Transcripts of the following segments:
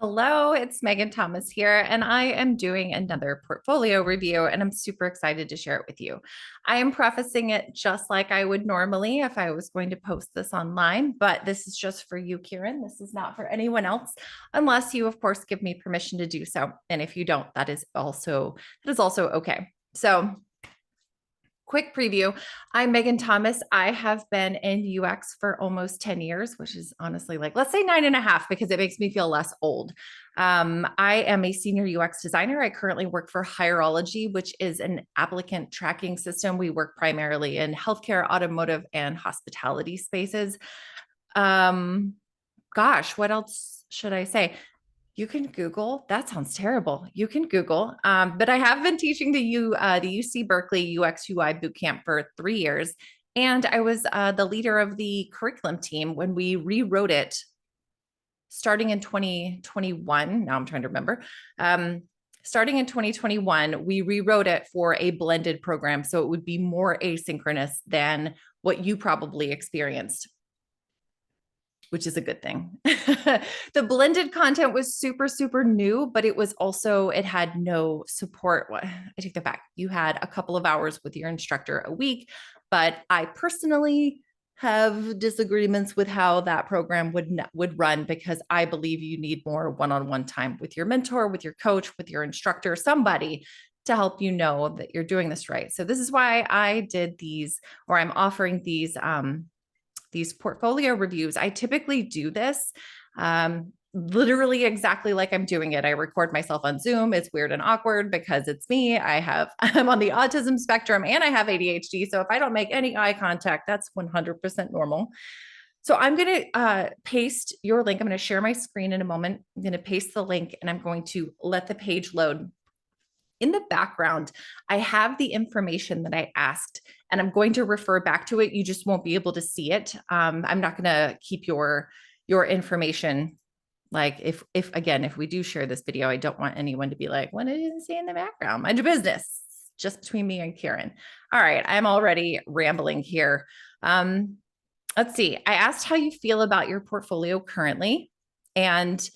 Hello, it's Megan Thomas here, and I am doing another portfolio review, and I'm super excited to share it with you. I am prefacing it just like I would normally if I was going to post this online, but this is just for you, Kiran. This is not for anyone else, unless you, of course, give me permission to do so. And if you don't, that is also okay. So quick preview. I'm Megan Thomas. I have been in UX for almost 10 years, which is honestly like, let's say 9.5, because it makes me feel less old. I am a senior UX designer. I currently work for Hierology, which is an applicant tracking system. We work primarily in healthcare, automotive, and hospitality spaces. Gosh, what else should I say? You can Google. That sounds terrible. You can Google. But I have been teaching the UC Berkeley UX UI bootcamp for 3 years, and I was the leader of the curriculum team when we rewrote it, starting in 2021. Now I'm trying to remember. Starting in 2021, we rewrote it for a blended program, so it would be more asynchronous than what you probably experienced, which is a good thing. The blended content was super, super new, but it had no support. I take that back. You had a couple of hours with your instructor a week, but I personally have disagreements with how that program would run, because I believe you need more one-on-one time with your mentor, with your coach, with your instructor, somebody to help you know that you're doing this right. So this is why I did these, or I'm offering these portfolio reviews. I typically do this literally exactly like I'm doing it. I record myself on Zoom. It's weird and awkward because it's me. I'm on the autism spectrum and I have ADHD. So if I don't make any eye contact, that's 100% normal. So I'm going to paste your link. I'm going to share my screen in a moment. I'm going to paste the link and I'm going to let the page load. In the background, I have the information that I asked, and I'm going to refer back to it. You just won't be able to see it. I'm not going to keep your information. Like if we do share this video, I don't want anyone to be like, what did it say in the background? Mind your business. Just between me and Kiran. All right, I'm already rambling here. Let's see. I asked how you feel about your portfolio currently, and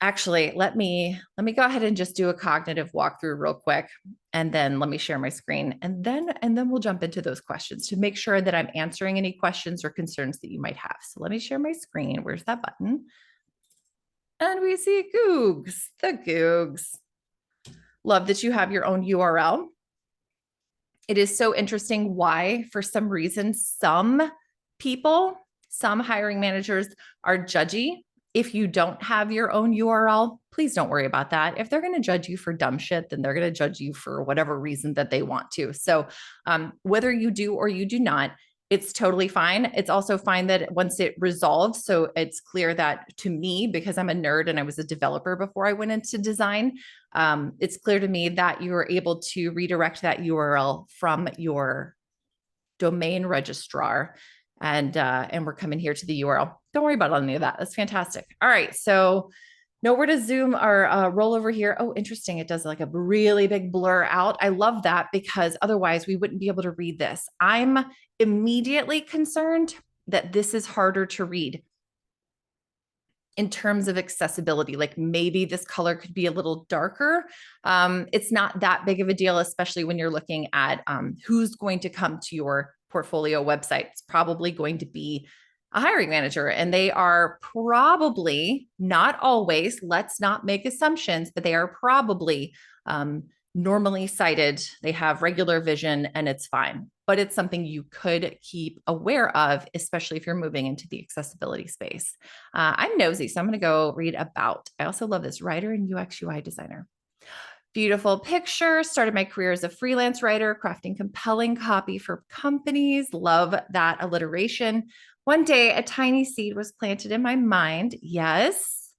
actually, let me go ahead and just do a cognitive walkthrough real quick, and then let me share my screen, and then we'll jump into those questions to make sure that I'm answering any questions or concerns that you might have. So let me share my screen. Where's that button? And we see Googs, the Googs. Love that you have your own URL. It is so interesting why, for some reason, some hiring managers are judgy if you don't have your own URL. Please don't worry about that. If they're going to judge you for dumb shit, then they're going to judge you for whatever reason that they want to. So whether you do or you do not, it's totally fine. It's also fine that once it resolves, so it's clear that to me, because I'm a nerd and I was a developer before I went into design, it's clear to me that you are able to redirect that URL from your domain registrar, and we're coming here to the URL. Don't worry about any of that. That's fantastic. All right, so nowhere to zoom or roll over here. Oh, interesting. It does like a really big blur out. I love that, because otherwise we wouldn't be able to read this. I'm immediately concerned that this is harder to read in terms of accessibility. Like maybe this color could be a little darker. It's not that big of a deal, especially when you're looking at who's going to come to your portfolio website. It's probably going to be a hiring manager, and they are probably, not always, let's not make assumptions, but they are probably normally sighted. They have regular vision and it's fine, but it's something you could keep aware of, especially if you're moving into the accessibility space. I'm nosy, so I'm going to go read about. I also love this, writer and UX UI designer. Beautiful picture. Started my career as a freelance writer, crafting compelling copy for companies. Love that alliteration. One day, a tiny seed was planted in my mind. Yes.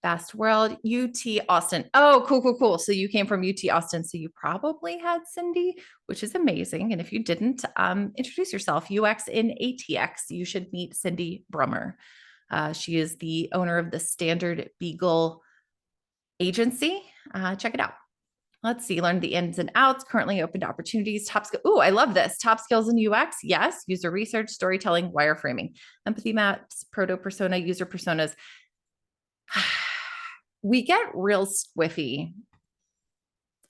Fast World, UT Austin. Oh, cool, cool, cool. So you came from UT Austin. So you probably had Cindy, which is amazing. And if you didn't, introduce yourself. UX in ATX. You should meet Cindy Brummer. She is the owner of the Standard Beagle agency. Check it out. Let's see, learn the ins and outs, currently open to opportunities, top skill. Oh, I love this. Top skills in UX. Yes. User research, storytelling, wireframing, empathy maps, proto persona, user personas. We get real squiffy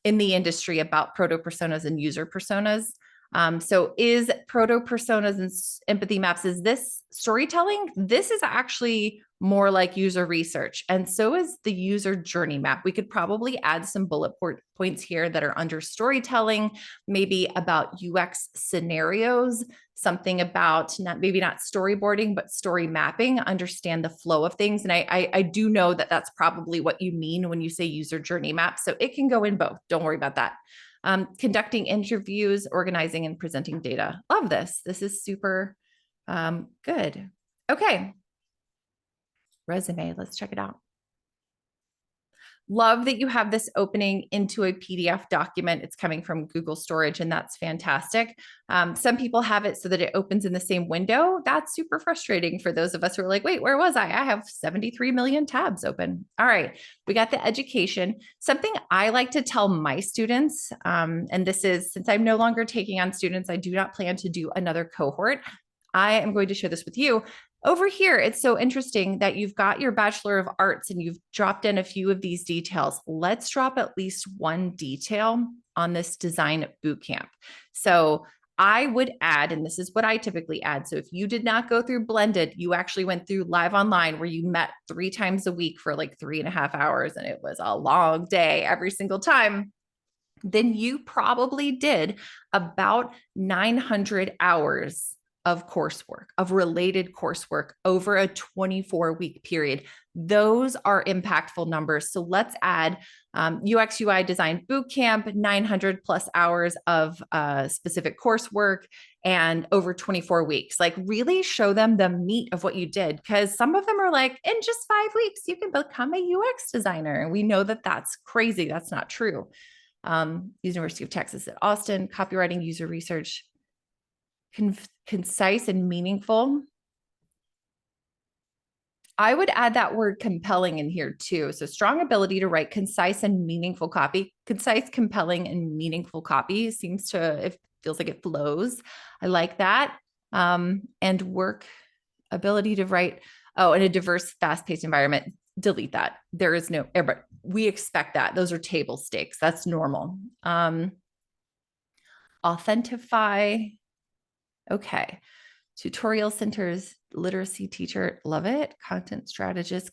in the industry about proto personas and user personas. So is proto personas and empathy maps, is this storytelling? This is actually more like user research. And so is the user journey map. We could probably add some bullet points here that are under storytelling, maybe about UX scenarios, something about maybe not storyboarding, but story mapping, understand the flow of things. And I do know that that's probably what you mean when you say user journey map. So it can go in both. Don't worry about that. Conducting interviews, organizing and presenting data. Love this. This is super good. Okay. Resume. Let's check it out. Love that you have this opening into a PDF document. It's coming from Google Storage, and that's fantastic. Some people have it so that it opens in the same window. That's super frustrating for those of us who are like, wait, where was I? I have 73 million tabs open. All right, we got the education. Something I like to tell my students, and this is, since I'm no longer taking on students, I do not plan to do another cohort. I am going to share this with you. Over here, it's so interesting that you've got your Bachelor of Arts and you've dropped in a few of these details. Let's drop at least one detail on this design boot camp. So I would add, and this is what I typically add. So if you did not go through blended, you actually went through live online where you met 3 times a week for like 3.5 hours, and it was a long day every single time. Then you probably did about 900 hours of coursework, of related coursework over a 24-week period. Those are impactful numbers. So let's add UX UI design bootcamp, 900 plus hours of specific coursework and over 24 weeks. Like really show them the meat of what you did, because some of them are like, in just 5 weeks, you can become a UX designer. And we know that that's crazy. That's not true. University of Texas at Austin, copywriting, user research, concise and meaningful. I would add that word compelling in here too. So strong ability to write concise and meaningful copy. Concise, compelling, and meaningful copy seems to, it feels like it flows. I like that. And work ability to write, oh, in a diverse, fast-paced environment. Delete that. There is no, we expect that. Those are table stakes. That's normal. Authentify. Okay. Tutorial centers, literacy teacher, love it. Content strategist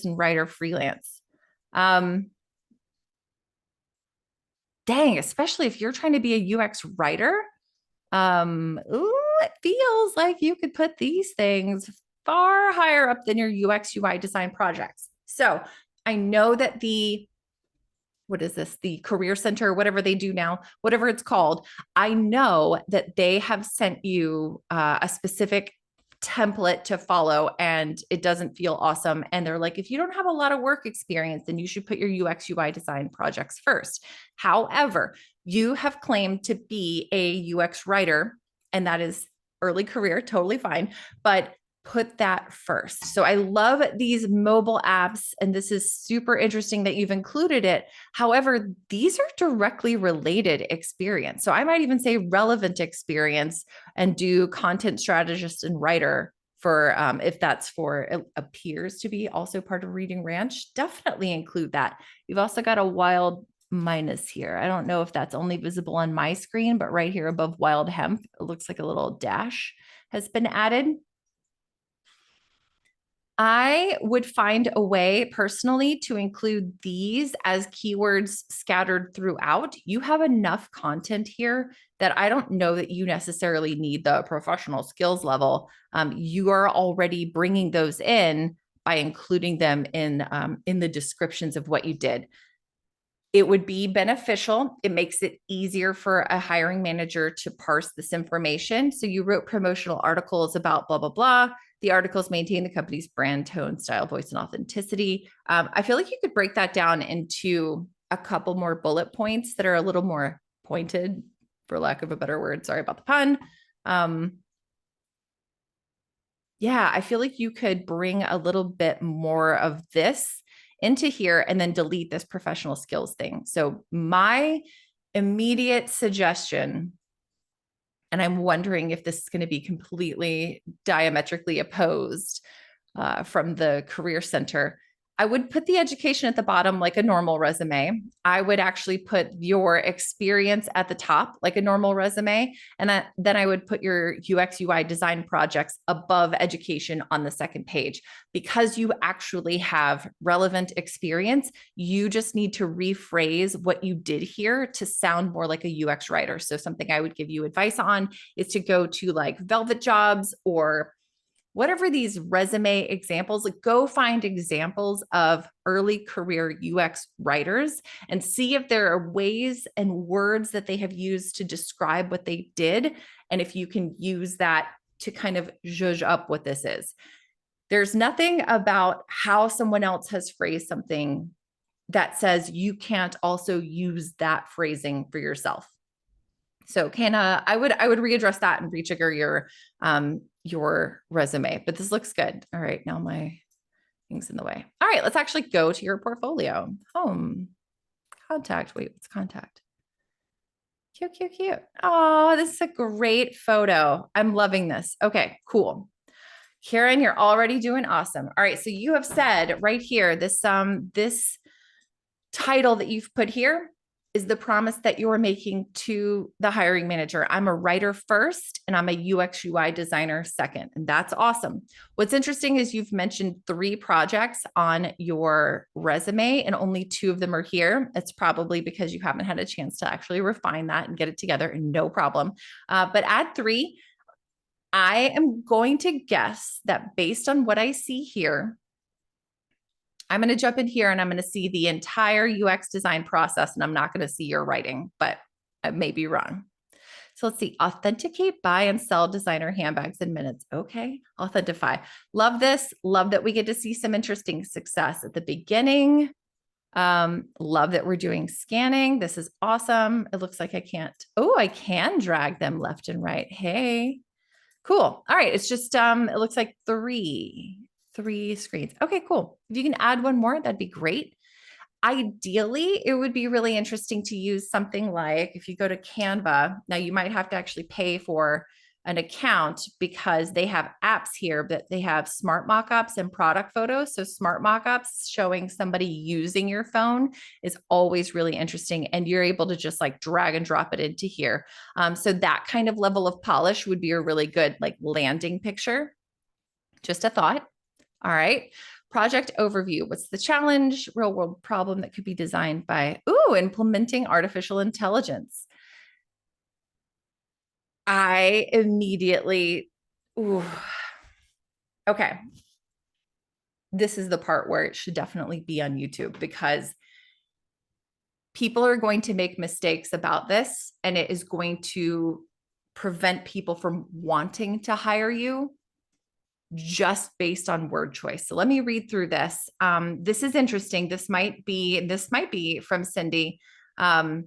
and writer freelance. Dang, especially if you're trying to be a UX writer. It feels like you could put these things far higher up than your UX UI design projects. So I know that what is this? The Career Center, whatever they do now, whatever it's called. I know that they have sent you a specific template to follow and it doesn't feel awesome. And they're like, if you don't have a lot of work experience, then you should put your UX UI design projects first. However, you have claimed to be a UX writer, and that is early career, totally fine. But put that first. So I love these mobile apps, and this is super interesting that you've included it. However, these are directly related experience. So I might even say relevant experience and do content strategist and writer for if that's for, it appears to be also part of Reading Ranch, definitely include that. You've also got a wild minus here. I don't know if that's only visible on my screen, but right here above wild hemp, it looks like a little dash has been added. I would find a way personally to include these as keywords scattered throughout. You have enough content here that I don't know that you necessarily need the professional skills level. You are already bringing those in by including them in the descriptions of what you did. It would be beneficial. It makes it easier for a hiring manager to parse this information. So you wrote promotional articles about blah, blah, blah. The articles maintain the company's brand, tone, style, voice, and authenticity. I feel like you could break that down into a couple more bullet points that are a little more pointed, for lack of a better word. Sorry about the pun. Yeah, I feel like you could bring a little bit more of this into here and then delete this professional skills thing. So my immediate suggestion, and I'm wondering if this is going to be completely diametrically opposed from the Career Center, I would put the education at the bottom like a normal resume. I would actually put your experience at the top like a normal resume. And then I would put your UX UI design projects above education on the second page. Because you actually have relevant experience, you just need to rephrase what you did here to sound more like a UX writer. So something I would give you advice on is to go to like Velvet Jobs or whatever these resume examples, like go find examples of early career UX writers and see if there are ways and words that they have used to describe what they did. And if you can use that to kind of zhuzh up what this is. There's nothing about how someone else has phrased something that says you can't also use that phrasing for yourself. So I would readdress that and rejigger your resume, but this looks good. All right, now my thing's in the way. All right, let's actually go to your portfolio. Home, contact. Wait, what's contact? Cute, cute, cute. Oh, this is a great photo. I'm loving this. Okay, cool. Kiran, you're already doing awesome. All right, so you have said right here, this title that you've put here is the promise that you're making to the hiring manager. I'm a writer first, and I'm a UX UI designer second. And that's awesome. What's interesting is you've mentioned 3 projects on your resume, and only 2 of them are here. It's probably because you haven't had a chance to actually refine that and get it together, and no problem. But add 3. I am going to guess that based on what I see here, I'm going to jump in here and I'm going to see the entire UX design process, and I'm not going to see your writing, but I may be wrong. So let's see. Authenticate, buy, and sell designer handbags in minutes. Okay. Authentify. Love this. Love that we get to see some interesting success at the beginning. Love that we're doing scanning. This is awesome. It looks like I can drag them left and right. Hey, cool. All right. It's just, it looks like three screens. Okay, cool. If you can add one more, that'd be great. Ideally, it would be really interesting to use something like, if you go to Canva, now you might have to actually pay for an account because they have apps here, but they have smart mockups and product photos. So smart mockups showing somebody using your phone is always really interesting. And you're able to just like drag and drop it into here. So that kind of level of polish would be a really good like landing picture. Just a thought. All right. Project overview. What's the challenge? Real world problem that could be designed by, implementing artificial intelligence. I immediately, okay. This is the part where it should definitely be on YouTube, because people are going to make mistakes about this, and it is going to prevent people from wanting to hire you just based on word choice. So let me read through this. This is interesting. This might be from Cindy. And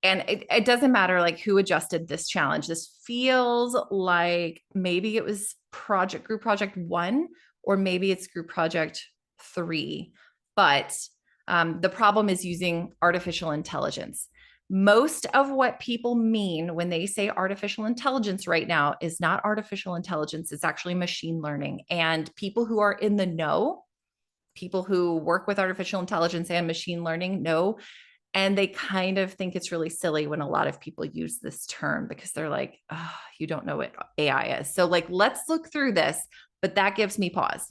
it doesn't matter like who adjusted this challenge. This feels like maybe it was group project 1, or maybe it's group project 3. But the problem is using artificial intelligence. Most of what people mean when they say artificial intelligence right now is not artificial intelligence. It's actually machine learning. And people who are in the know, people who work with artificial intelligence and machine learning know. And they kind of think it's really silly when a lot of people use this term, because they're like, oh, you don't know what AI is. So like, let's look through this, but that gives me pause.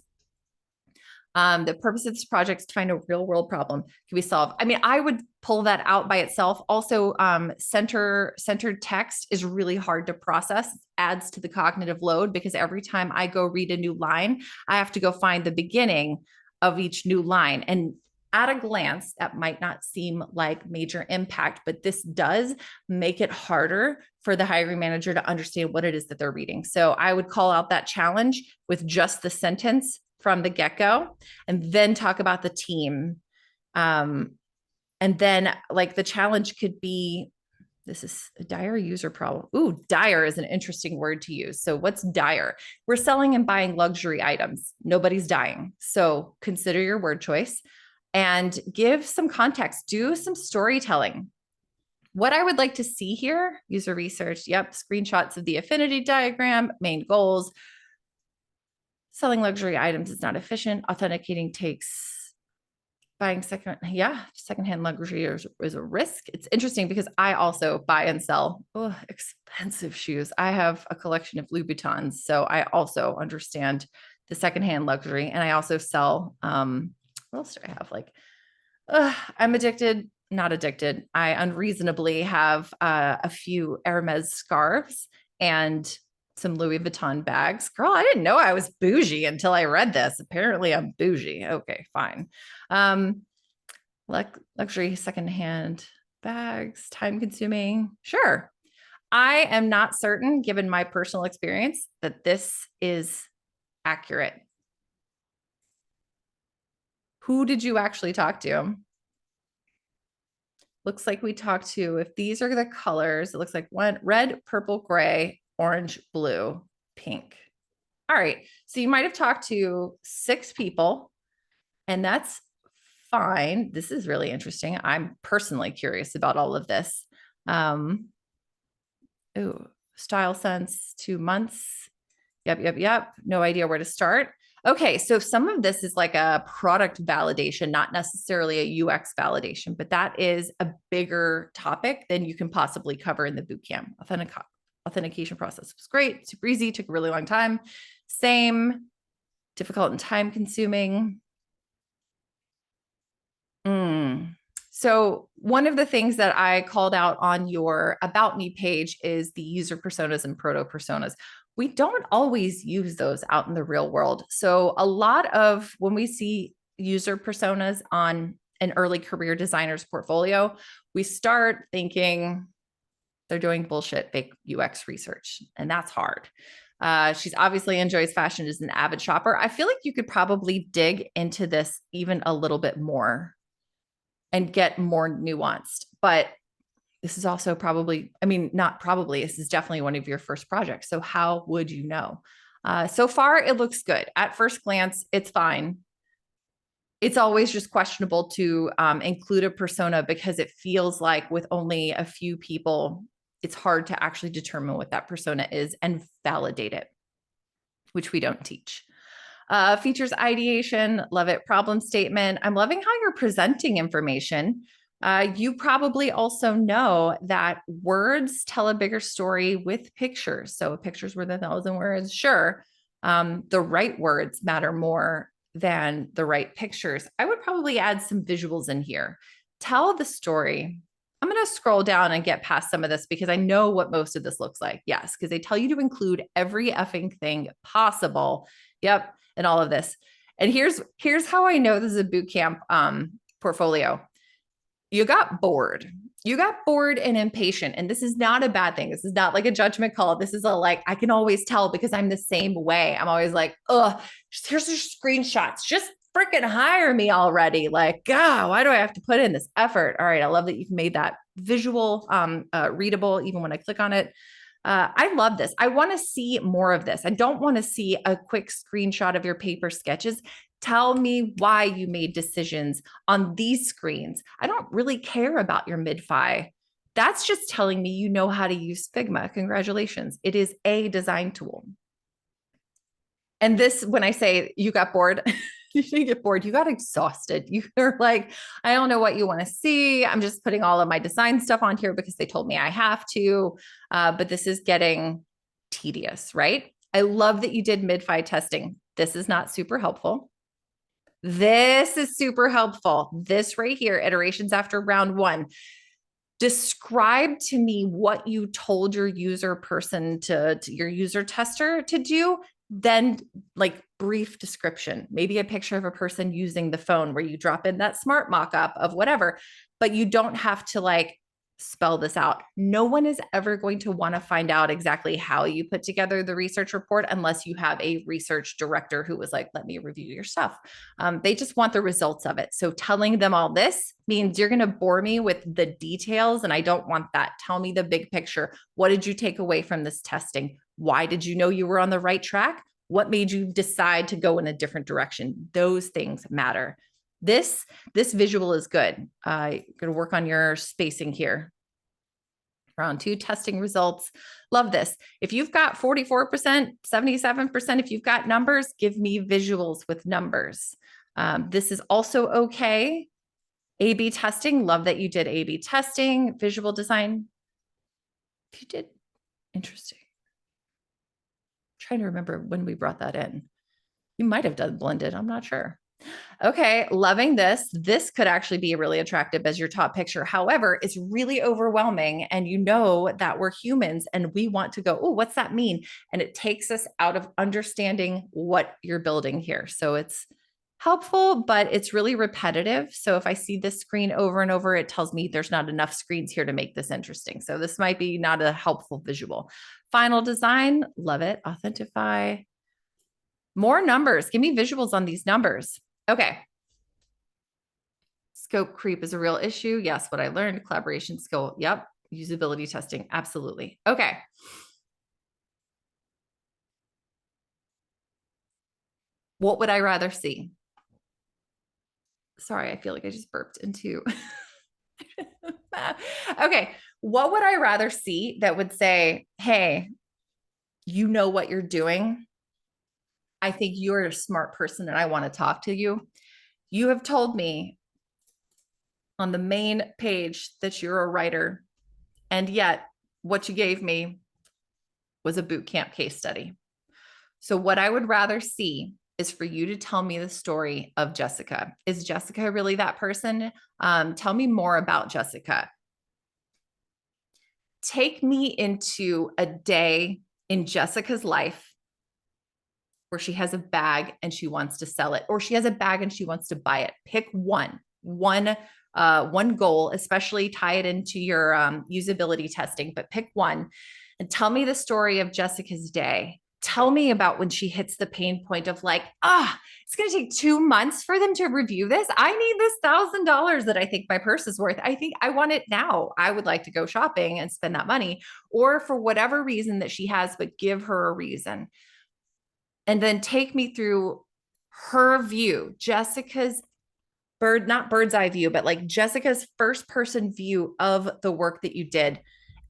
The purpose of this project is to find a real world problem can be solved. I mean, I would pull that out by itself. Also, centered text is really hard to process, adds to the cognitive load, because every time I go read a new line, I have to go find the beginning of each new line. And at a glance, that might not seem like major impact, but this does make it harder for the hiring manager to understand what it is that they're reading. So I would call out that challenge with just the sentence from the get-go, and then talk about the team. And then like the challenge could be, This is a dire user problem. Ooh, dire is an interesting word to use. So what's dire? We're selling and buying luxury items. Nobody's dying. So consider your word choice and give some context. Do some storytelling. What I would like to see here, user research, yep, screenshots of the affinity diagram, main goals. Selling luxury items is not efficient. Authenticating takes buying secondhand luxury is a risk. It's interesting because I also buy and sell expensive shoes. I have a collection of Louboutins, so I also understand the secondhand luxury, and I also sell. What else do I have? Like, I'm addicted. Not addicted. I unreasonably have a few Hermes scarves and some Louis Vuitton bags. Girl, I didn't know I was bougie until I read this. Apparently, I'm bougie. Okay, fine. Luxury secondhand bags, time consuming. Sure. I am not certain, given my personal experience, that this is accurate. Who did you actually talk to? Looks like we talked to, if these are the colors, it looks like one red, purple, gray, orange, blue, pink. All right. So you might have talked to 6 people, and that's fine. This is really interesting. I'm personally curious about all of this. Style sense, 2 months. Yep. No idea where to start. Okay, so some of this is like a product validation, not necessarily a UX validation, but that is a bigger topic than you can possibly cover in the bootcamp. Authentication process was great, super easy, took a really long time. Same, difficult and time consuming. So one of the things that I called out on your About Me page is the user personas and proto personas. We don't always use those out in the real world. So a lot of when we see user personas on an early career designer's portfolio, we start thinking they're doing bullshit fake UX research, and that's hard. She's obviously enjoys fashion, is an avid shopper. I feel like you could probably dig into this even a little bit more and get more nuanced. But this is also probably, I mean, not probably, this is definitely one of your first projects. So how would you know? So far, it looks good. At first glance, it's fine. It's always just questionable to include a persona because it feels like with only a few people, it's hard to actually determine what that persona is and validate it, which we don't teach. Features ideation, love it. Problem statement. I'm loving how you're presenting information. You probably also know that words tell a bigger story with pictures. So pictures worth 1,000 words. Sure. The right words matter more than the right pictures. I would probably add some visuals in here. Tell the story. I'm going to scroll down and get past some of this because I know what most of this looks like. Yes, because they tell you to include every effing thing possible. Yep. And all of this. And here's how I know this is a bootcamp portfolio. You got bored. You got bored and impatient. And this is not a bad thing. This is not like a judgment call. This is a like, I can always tell because I'm the same way. I'm always like, here's your screenshots. Just freaking hire me already. Like, God, why do I have to put in this effort? All right. I love that you've made that visual, readable, even when I click on it. I love this. I want to see more of this. I don't want to see a quick screenshot of your paper sketches. Tell me why you made decisions on these screens. I don't really care about your mid-fi. That's just telling me you know how to use Figma. Congratulations. It is a design tool. And this, when I say you got bored, you didn't get bored, you got exhausted. You're like, I don't know what you want to see. I'm just putting all of my design stuff on here because they told me I have to. But this is getting tedious, right? I love that you did mid-fi testing. This is not super helpful. This is super helpful. This right here, iterations after round 1. Describe to me what you told your user person to your user tester to do. Then like brief description, maybe a picture of a person using the phone where you drop in that smart mock-up of whatever, but you don't have to like spell this out. No one is ever going to want to find out exactly how you put together the research report unless you have a research director who was like, let me review your stuff. They just want the results of it. So telling them all this means you're going to bore me with the details, and I don't want that. Tell me the big picture. What did you take away from this testing? Why did you know you were on the right track? What made you decide to go in a different direction? Those things matter. This visual is good. Going to work on your spacing here. Round 2 testing results. Love this. If you've got 44%, 77%, if you've got numbers, give me visuals with numbers. This is also okay. A/B testing. Love that you did A/B testing. Visual design. If you did, interesting. I'm trying to remember when we brought that in. You might have done blended. I'm not sure. Okay, loving this. This could actually be really attractive as your top picture. However, it's really overwhelming, and you know that we're humans and we want to go, oh, what's that mean? And it takes us out of understanding what you're building here. So it's helpful, but it's really repetitive. So if I see this screen over and over, it tells me there's not enough screens here to make this interesting. So this might be not a helpful visual. Final design, love it. Authentify. More numbers. Give me visuals on these numbers. Okay. Scope creep is a real issue. Yes, what I learned. Collaboration skill. Yep. Usability testing. Absolutely. Okay. What would I rather see? Sorry, I feel like I just burped into. Okay. What would I rather see that would say, hey, you know what you're doing? I think you're a smart person and I want to talk to you. You have told me on the main page that you're a writer, and yet what you gave me was a boot camp case study. So what I would rather see is for you to tell me the story of Jessica. Is Jessica really that person? Tell me more about Jessica. Take me into a day in Jessica's life where she has a bag and she wants to sell it, or she has a bag and she wants to buy it. Pick one goal, especially tie it into your usability testing, but pick one and tell me the story of Jessica's day. Tell me about when she hits the pain point of like, it's going to take 2 months for them to review this. I need this $1,000 that I think my purse is worth. I think I want it now. I would like to go shopping and spend that money, or for whatever reason that she has, but give her a reason. And then take me through her view, Jessica's not bird's eye view, but like Jessica's first person view of the work that you did.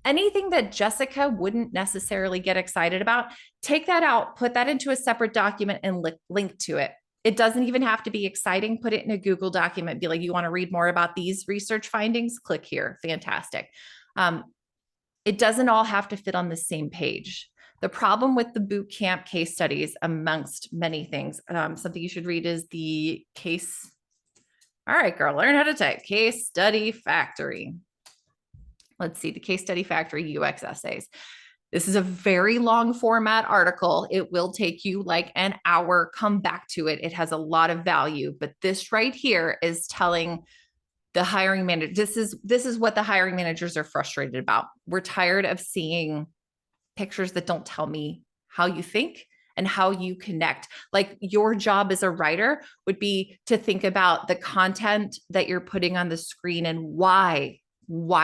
Anything that Jessica wouldn't necessarily get excited about, take that out, put that into a separate document and link to it. It doesn't even have to be exciting. Put it in a Google document. Be like, you want to read more about these research findings? Click here. Fantastic. It doesn't all have to fit on the same page. The problem with the boot camp case studies, amongst many things, something you should read is the case. All right, girl, learn how to type. Case Study Factory. Let's see, the Case Study Factory UX essays. This is a very long format article. It will take you like an hour. Come back to it. It has a lot of value, but this right here is telling the hiring manager, this is what the hiring managers are frustrated about. We're tired of seeing pictures that don't tell me how you think and how you connect. Like your job as a writer would be to think about the content that you're putting on the screen and why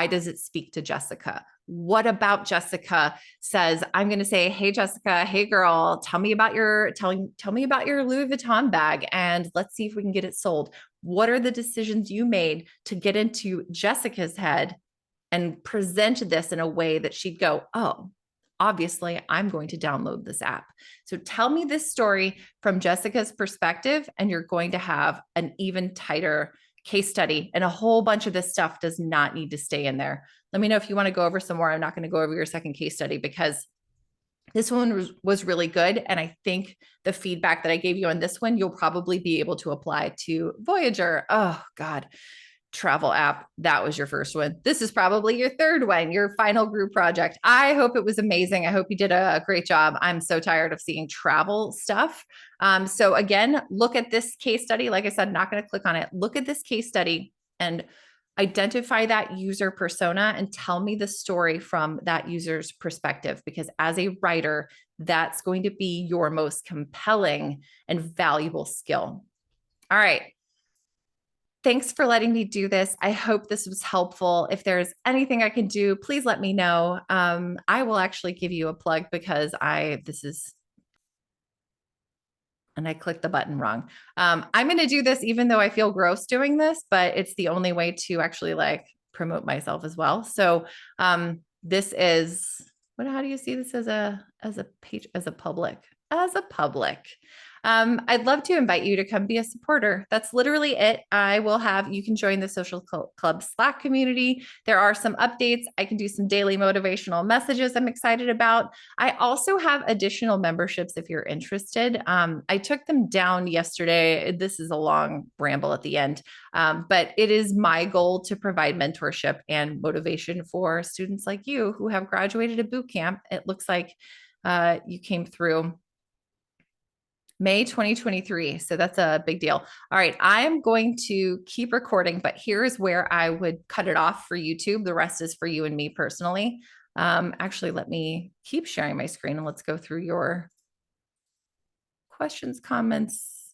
does it speak to Jessica? What about Jessica says, I'm going to say, hey, Jessica, hey girl, tell me about your Louis Vuitton bag and let's see if we can get it sold. What are the decisions you made to get into Jessica's head and present this in a way that she'd go, oh, obviously I'm going to download this app. So tell me this story from Jessica's perspective, and you're going to have an even tighter case study, and a whole bunch of this stuff does not need to stay in there. Let me know if you want to go over some more. I'm not going to go over your second case study because this one was really good. And I think the feedback that I gave you on this one, you'll probably be able to apply to Voyager. Oh God, travel app. That was your first one. This is probably your third one, your final group project. I hope it was amazing. I hope you did a great job. I'm so tired of seeing travel stuff. So again, look at this case study. Like I said, not going to click on it. Look at this case study and identify that user persona and tell me the story from that user's perspective, because as a writer, that's going to be your most compelling and valuable skill. All right. Thanks for letting me do this. I hope this was helpful. If there's anything I can do, please let me know. I will actually give you a plug because and I clicked the button wrong. I'm going to do this even though I feel gross doing this, but it's the only way to actually like promote myself as well. So this is how do you see this as a page, as a public? I'd love to invite you to come be a supporter. That's literally it. You can join the Social Club Slack community. There are some updates. I can do some daily motivational messages I'm excited about. I also have additional memberships if you're interested. I took them down yesterday. This is a long ramble at the end, but it is my goal to provide mentorship and motivation for students like you who have graduated a boot camp. It looks like you came through May 2023. So that's a big deal. All right. I'm going to keep recording, but here's where I would cut it off for YouTube. The rest is for you and me personally. Actually, let me keep sharing my screen and let's go through your questions, comments,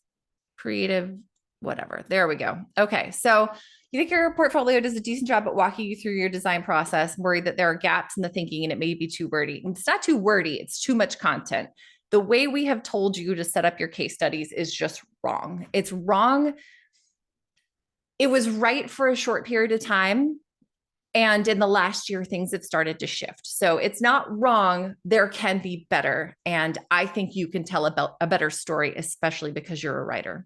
creative, whatever. There we go. Okay. So you think your portfolio does a decent job at walking you through your design process, worried that there are gaps in the thinking and it may be too wordy. And it's not too wordy. It's too much content. The way we have told you to set up your case studies is just wrong. It's wrong. It was right for a short period of time. And in the last year, things have started to shift. So it's not wrong. There can be better. And I think you can tell about a better story, especially because you're a writer.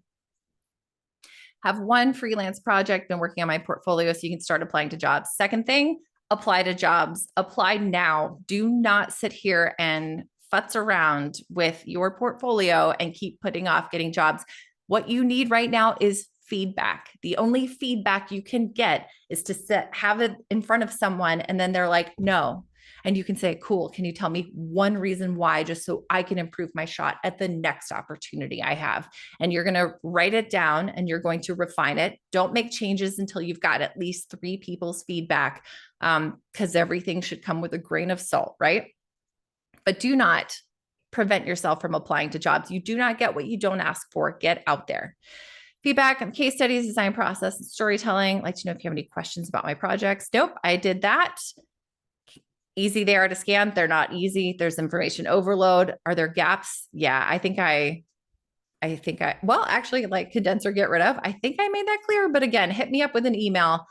Have one freelance project, been working on my portfolio so you can start applying to jobs. Second thing, apply to jobs. Apply now. Do not sit here and futz around with your portfolio and keep putting off getting jobs. What you need right now is feedback. The only feedback you can get is to have it in front of someone and then they're like, no. And you can say, cool, can you tell me one reason why, just so I can improve my shot at the next opportunity I have? And you're going to write it down and you're going to refine it. Don't make changes until you've got at least 3 people's feedback, because everything should come with a grain of salt, right? But do not prevent yourself from applying to jobs. You do not get what you don't ask for. Get out there. Feedback on case studies, design process, and storytelling. I'd like to know if you have any questions about my projects. Nope, I did that. Easy they are to scan. They're not easy. There's information overload. Are there gaps? Yeah, well, actually, like condense or get rid of. I think I made that clear. But again, hit me up with an email.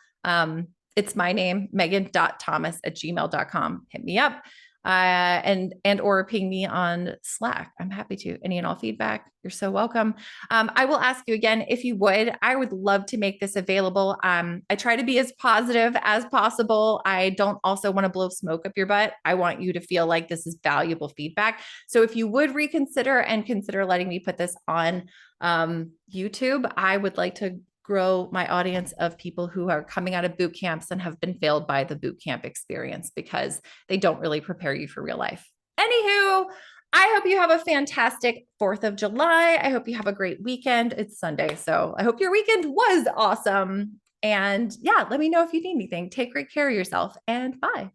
It's my name, megan.thomas@gmail.com. Hit me up. Or ping me on Slack. I'm happy to. Any and all feedback, you're so welcome. I will ask you again, if you would, I would love to make this available. I try to be as positive as possible. I don't also want to blow smoke up your butt. I want you to feel like this is valuable feedback. So if you would reconsider and consider letting me put this on YouTube, I would like to grow my audience of people who are coming out of boot camps and have been failed by the boot camp experience, because they don't really prepare you for real life. Anywho, I hope you have a fantastic 4th of July. I hope you have a great weekend. It's Sunday, so I hope your weekend was awesome. And yeah, let me know if you need anything. Take great care of yourself, and bye.